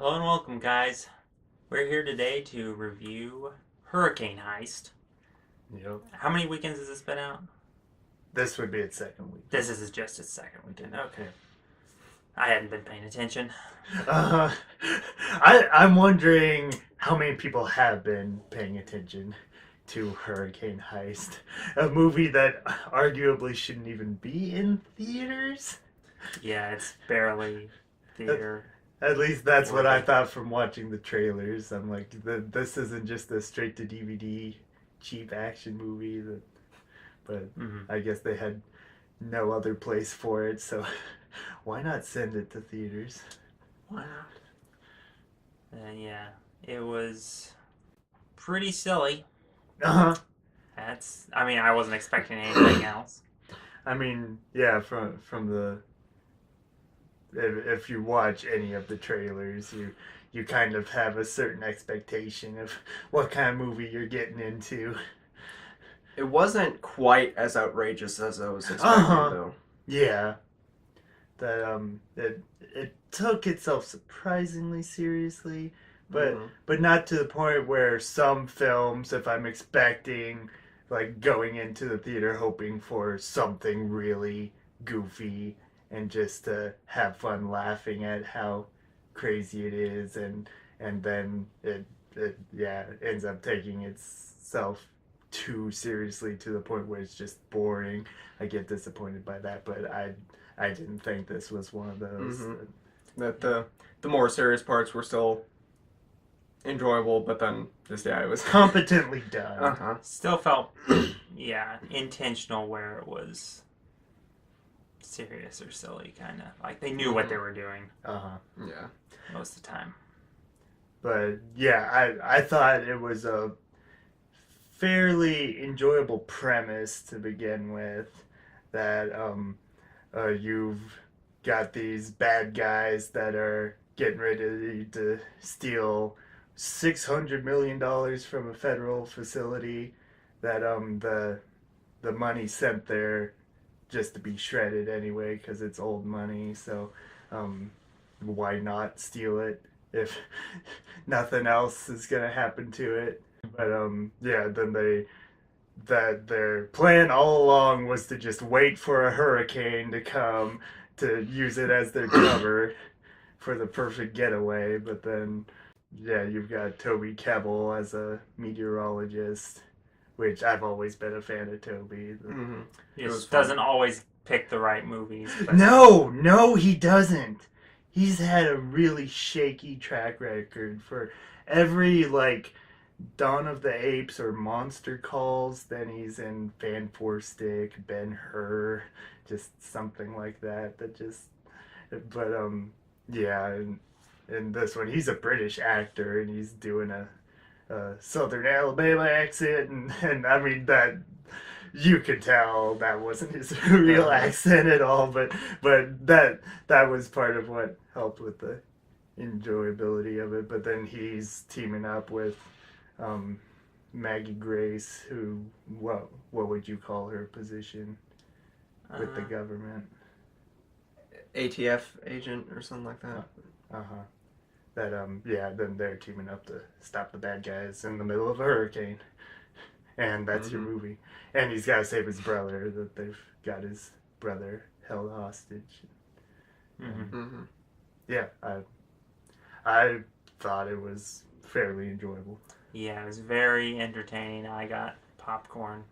Hello and welcome, guys. We're here today to review Hurricane Heist. Yep. How many weekends has this been out? This would be its second week. This is just its second weekend. Okay. I hadn't been paying attention. Uh, I'm wondering how many people have been paying attention to Hurricane Heist, a movie that arguably shouldn't even be in theaters. Yeah, it's barely theater. At least that's what I worthy. thought from watching the trailers. I'm like, this isn't just a straight to DVD cheap action movie. But I guess they had no other place for it, so why not send it to theaters? Why not? Yeah, it was pretty silly. Uh huh. I wasn't expecting anything else. I mean, yeah, from the if you watch any of the trailers, you kind of have a certain expectation of what kind of movie you're getting into. It wasn't quite as outrageous as I was expecting, though. Yeah, that it took itself surprisingly seriously, but not to the point where some films, if I'm expecting like going into the theater hoping for something really goofy and just to have fun laughing at how crazy it is, and then it yeah ends up taking itself too seriously to the point where it's just boring. I get disappointed by that, but I didn't think this was one of those. That the more serious parts were still enjoyable, but then it was Competently done. Still felt, intentional where it was serious or silly, kind of. Like they knew what they were doing Yeah. most of the time. But yeah, I thought it was a fairly enjoyable premise to begin with. That you've got these bad guys that are getting ready to steal $600 million from a federal facility. That the money sent there just to be shredded anyway because it's old money. So why not steal it if nothing else is gonna happen to it? But yeah, then their plan all along was to just wait for a hurricane to come to use it as their cover for the perfect getaway. But then, yeah, you've got Toby Kebbell as a meteorologist, which I've always been a fan of Toby. He just doesn't always pick the right movies. But No, he doesn't. He's had a really shaky track record for every like Dawn of the Apes or Monster Calls. Then he's in Fan Four Stick, Ben Hur, just something like that. But yeah, and this one he's a British actor and he's doing a Southern Alabama accent, and I mean that you could tell that wasn't his real accent at all, but that was part of what helped with the enjoyability of it. But then he's teaming up with Maggie Grace, who what would you call her position with the government? ATF agent or something like that. That yeah, then they're teaming up to stop the bad guys in the middle of a hurricane, and that's your movie. And he's got to save his brother. That they've got his brother held hostage. Yeah, I thought it was fairly enjoyable. yeah, it was very entertaining. I got popcorn.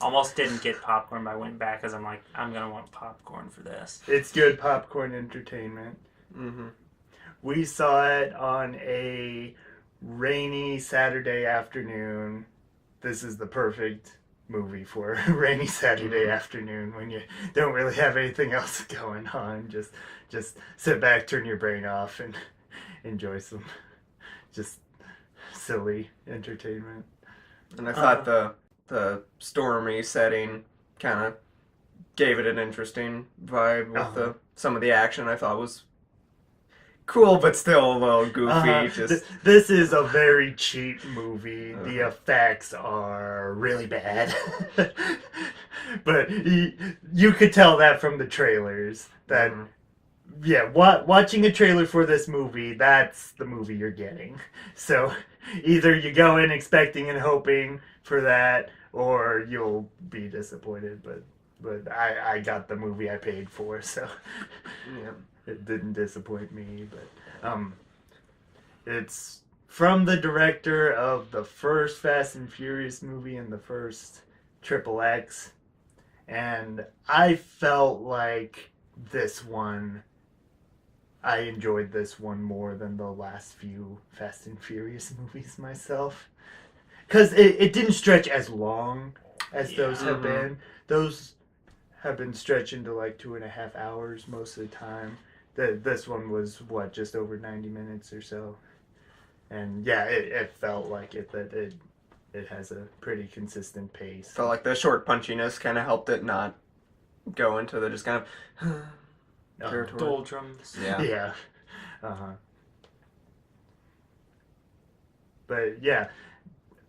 Almost didn't get popcorn, but I went back because I'm like, I'm going to want popcorn for this. It's good popcorn entertainment. We saw it on a rainy Saturday afternoon. This is the perfect movie for a rainy Saturday afternoon when you don't really have anything else going on. Just sit back, turn your brain off, and enjoy some just silly entertainment. And I thought the stormy setting kind of gave it an interesting vibe with some of the action. I thought was cool, but still a little goofy. This is a very cheap movie. The effects are really bad. But you could tell that from the trailers that yeah, watching a trailer for this movie, that's the movie you're getting. So either you go in expecting and hoping for that, or you'll be disappointed. But I got the movie I paid for, so Yeah. it didn't disappoint me. But it's from the director of the first Fast and Furious movie and the first Triple X, and I felt like this one. I enjoyed this one more than the last few Fast and Furious movies myself. Because it didn't stretch as long as those have been. Those have been stretched into like 2.5 hours most of the time. This one was, what, just over 90 minutes or so. And yeah, it felt like that it has a pretty consistent pace. Felt like the short punchiness kind of helped it not go into the just kind of territory. Doldrums. Yeah. Yeah. Uh-huh. But yeah,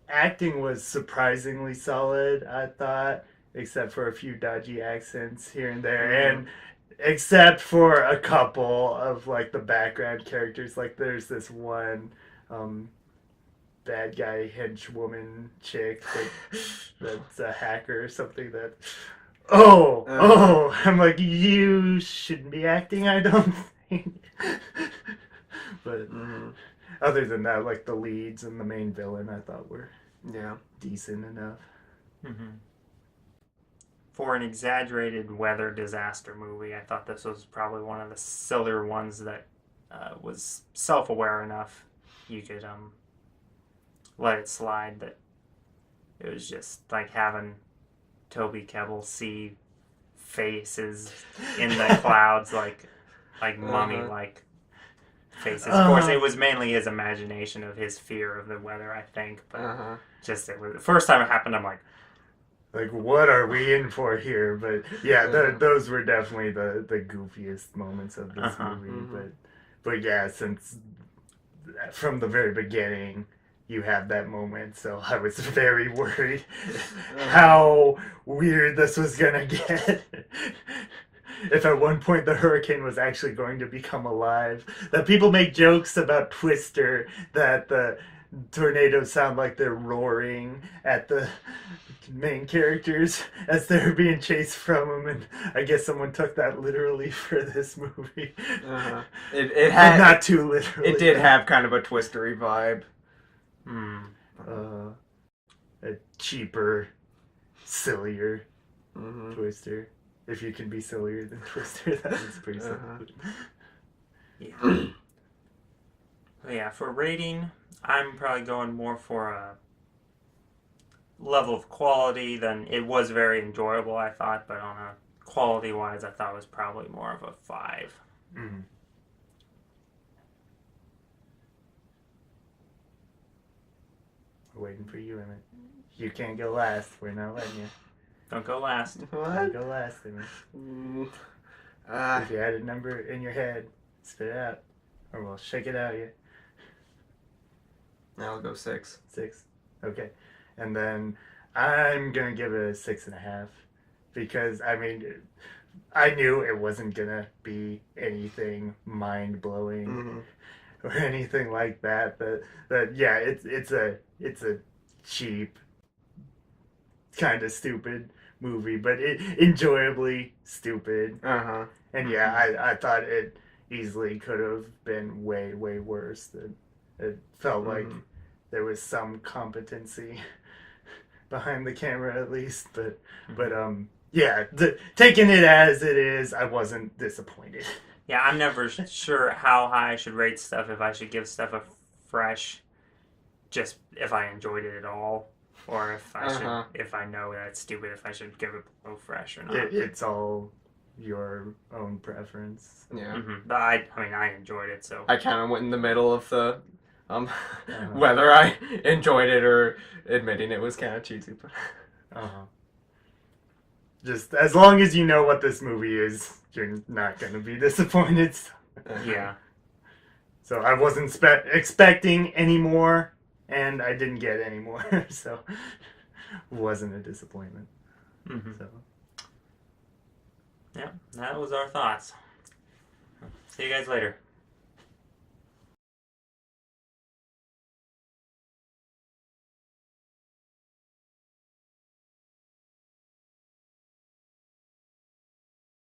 acting was surprisingly solid, I thought, except for a few dodgy accents here and there. And except for a couple of like the background characters, like there's this one bad guy henchwoman chick that's a hacker or something that I'm like, you shouldn't be acting, I don't think. But other than that, like the leads and the main villain I thought were decent enough. For an exaggerated weather disaster movie, I thought this was probably one of the sillier ones that was self-aware enough you could let it slide. That it was just like having Toby Kebbell see faces in the clouds, like mummy-like faces. Of course, it was mainly his imagination of his fear of the weather, I think. But just it was the first time it happened. I'm like, what are we in for here? But yeah, those were definitely the goofiest moments of this movie. But yeah, since from the very beginning you have that moment, so I was very worried how weird this was gonna get. If at one point the hurricane was actually going to become alive. That people make jokes about Twister, that the tornadoes sound like they're roaring at the main characters as they're being chased from them, and I guess someone took that literally for this movie. It had, not too literally. It did have kind of a twistery vibe. A cheaper, sillier Twister. If you can be sillier than Twister, that was pretty silly. Yeah. Yeah, for rating, I'm probably going more for a level of quality than it was very enjoyable, I thought, but on a quality-wise, I thought it was probably more of a 5. We're waiting for you, Emmett. You can't go last. We're not letting you. Don't go last. Don't go last, Emmett. If you had a number in your head, spit it out. Or we'll shake it out of you. I'll go 6. 6. Okay. And then I'm going to give it a 6.5. Because, I mean, I knew it wasn't going to be anything mind-blowing or anything like that. That yeah, it's a cheap, kind of stupid movie, but it enjoyably stupid. And yeah, I thought it easily could have been way, way worse. It felt like there was some competency behind the camera at least, but yeah, taking it as it is, I wasn't disappointed. Yeah, I'm never sure how high I should rate stuff, if I should give stuff a fresh, just if I enjoyed it at all, or if I should, if I know that it's stupid, if I should give it below fresh or not. It's all your own preference. Yeah. But I mean, I enjoyed it, so. I kind of went in the middle of the, whether I enjoyed it or admitting it was kind of cheesy. But just as long as you know what this movie is, you're not going to be disappointed. Yeah. So I wasn't expecting any more, and I didn't get any more, so it wasn't a disappointment. So. Yeah, that was our thoughts. See you guys later.